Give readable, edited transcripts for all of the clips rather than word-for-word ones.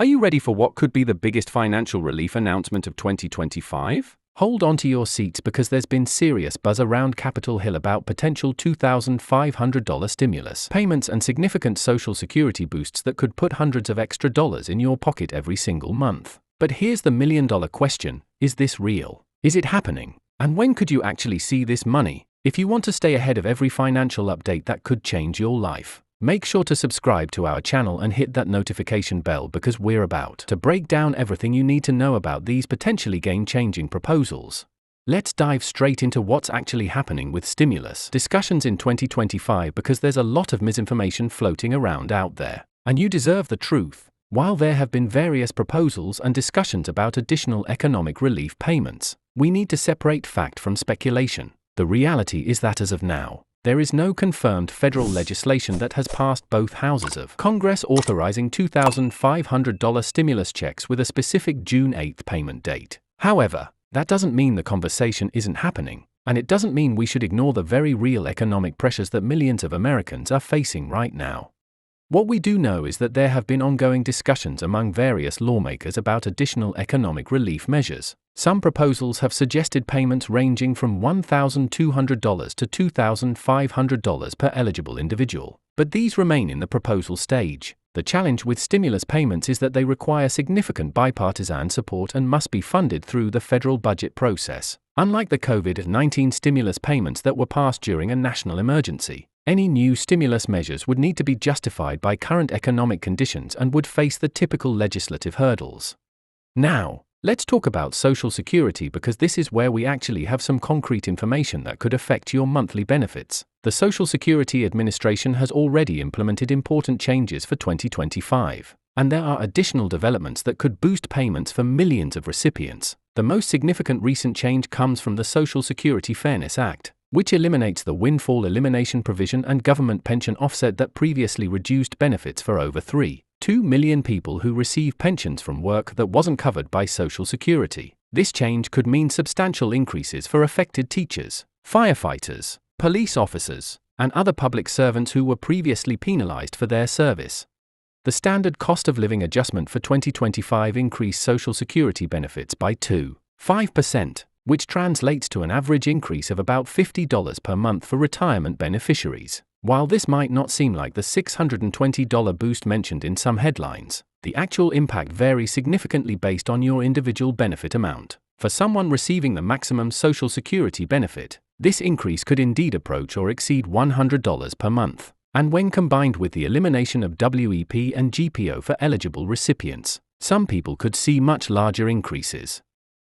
Are you ready for what could be the biggest financial relief announcement of 2025? Hold on to your seats because there's been serious buzz around Capitol Hill about potential $2,500 stimulus payments and significant Social Security boosts that could put hundreds of extra dollars in your pocket every single month. But here's the million-dollar question: is this real? Is it happening? And when could you actually see this money? If you want to stay ahead of every financial update that could change your life, make sure to subscribe to our channel and hit that notification bell because we're about to break down everything you need to know about these potentially game-changing proposals. Let's dive straight into what's actually happening with stimulus discussions in 2025 because there's a lot of misinformation floating around out there, and you deserve the truth. While there have been various proposals and discussions about additional economic relief payments, we need to separate fact from speculation. The reality is that as of now, there is no confirmed federal legislation that has passed both houses of Congress authorizing $2,500 stimulus checks with a specific June 8 payment date. However, that doesn't mean the conversation isn't happening, and it doesn't mean we should ignore the very real economic pressures that millions of Americans are facing right now. What we do know is that there have been ongoing discussions among various lawmakers about additional economic relief measures. Some proposals have suggested payments ranging from $1,200 to $2,500 per eligible individual, but these remain in the proposal stage. The challenge with stimulus payments is that they require significant bipartisan support and must be funded through the federal budget process. Unlike the COVID-19 stimulus payments that were passed during a national emergency, any new stimulus measures would need to be justified by current economic conditions and would face the typical legislative hurdles. Now, let's talk about Social Security because this is where we actually have some concrete information that could affect your monthly benefits. The Social Security Administration has already implemented important changes for 2025, and there are additional developments that could boost payments for millions of recipients. The most significant recent change comes from the Social Security Fairness Act, which eliminates the windfall elimination provision and government pension offset that previously reduced benefits for over 3.2 million people who receive pensions from work that wasn't covered by Social Security. This change could mean substantial increases for affected teachers, firefighters, police officers, and other public servants who were previously penalized for their service. The standard cost of living adjustment for 2025 increased Social Security benefits by 2.5%. Which translates to an average increase of about $50 per month for retirement beneficiaries. While this might not seem like the $620 boost mentioned in some headlines, the actual impact varies significantly based on your individual benefit amount. For someone receiving the maximum Social Security benefit, this increase could indeed approach or exceed $100 per month. And when combined with the elimination of WEP and GPO for eligible recipients, some people could see much larger increases.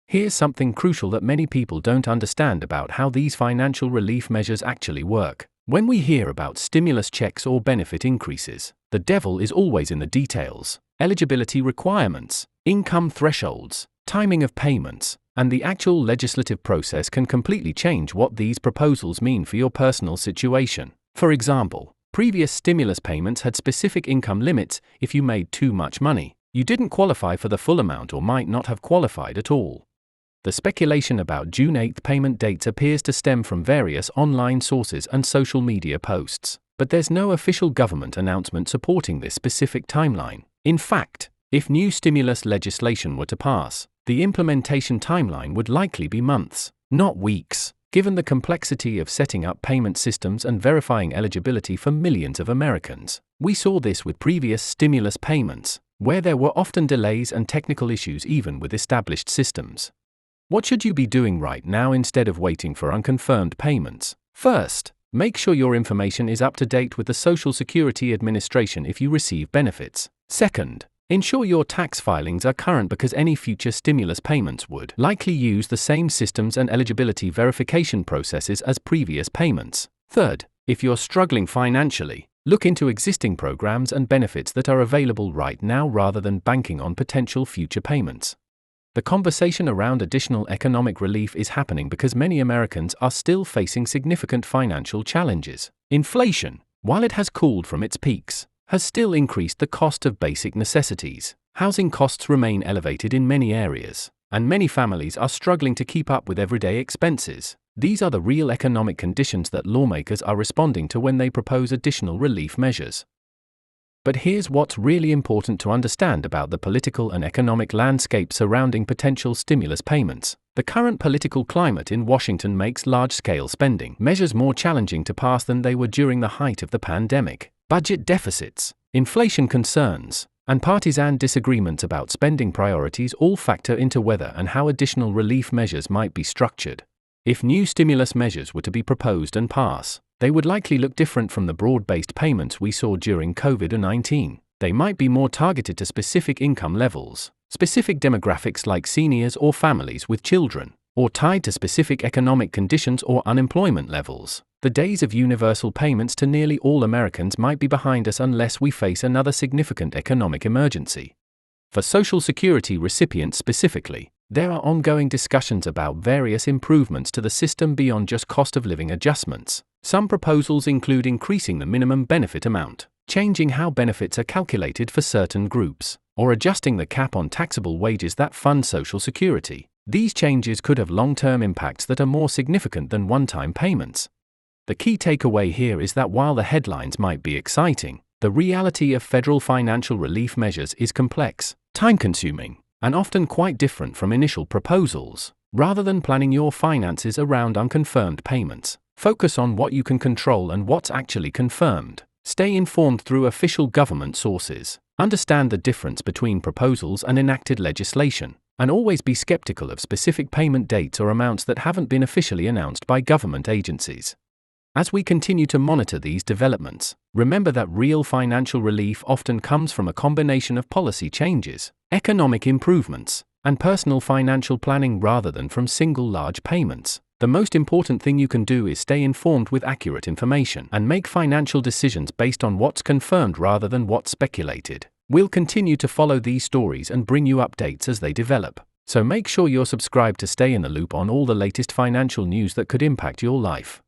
Here's something crucial that many people don't understand about how these financial relief measures actually work. When we hear about stimulus checks or benefit increases, the devil is always in the details. Eligibility requirements, income thresholds, timing of payments, and the actual legislative process can completely change what these proposals mean for your personal situation. For example, previous stimulus payments had specific income limits. If you made too much money, you didn't qualify for the full amount or might not have qualified at all. The speculation about June 8 payment dates appears to stem from various online sources and social media posts, but there's no official government announcement supporting this specific timeline. In fact, if new stimulus legislation were to pass, the implementation timeline would likely be months, not weeks, given the complexity of setting up payment systems and verifying eligibility for millions of Americans. We saw this with previous stimulus payments, where there were often delays and technical issues even with established systems. What should you be doing right now instead of waiting for unconfirmed payments? First, make sure your information is up to date with the Social Security Administration if you receive benefits. Second, ensure your tax filings are current because any future stimulus payments would likely use the same systems and eligibility verification processes as previous payments. Third, if you're struggling financially, look into existing programs and benefits that are available right now rather than banking on potential future payments. The conversation around additional economic relief is happening because many Americans are still facing significant financial challenges. Inflation, while it has cooled from its peaks, has still increased the cost of basic necessities. Housing costs remain elevated in many areas, and many families are struggling to keep up with everyday expenses. These are the real economic conditions that lawmakers are responding to when they propose additional relief measures. But here's what's really important to understand about the political and economic landscape surrounding potential stimulus payments. The current political climate in Washington makes large-scale spending measures more challenging to pass than they were during the height of the pandemic. Budget deficits, inflation concerns, and partisan disagreements about spending priorities all factor into whether and how additional relief measures might be structured. If new stimulus measures were to be proposed and pass, they would likely look different from the broad-based payments we saw during COVID-19. They might be more targeted to specific income levels, specific demographics like seniors or families with children, or tied to specific economic conditions or unemployment levels. The days of universal payments to nearly all Americans might be behind us unless we face another significant economic emergency. For Social Security recipients specifically, there are ongoing discussions about various improvements to the system beyond just cost of living adjustments. Some proposals include increasing the minimum benefit amount, changing how benefits are calculated for certain groups, or adjusting the cap on taxable wages that fund Social Security. These changes could have long-term impacts that are more significant than one-time payments. The key takeaway here is that while the headlines might be exciting, the reality of federal financial relief measures is complex, time-consuming, and often quite different from initial proposals. Rather than planning your finances around unconfirmed payments, focus on what you can control and what's actually confirmed. Stay informed through official government sources. Understand the difference between proposals and enacted legislation, and always be skeptical of specific payment dates or amounts that haven't been officially announced by government agencies. As we continue to monitor these developments, remember that real financial relief often comes from a combination of policy changes, economic improvements, and personal financial planning rather than from single large payments. The most important thing you can do is stay informed with accurate information and make financial decisions based on what's confirmed rather than what's speculated. We'll continue to follow these stories and bring you updates as they develop. So make sure you're subscribed to stay in the loop on all the latest financial news that could impact your life.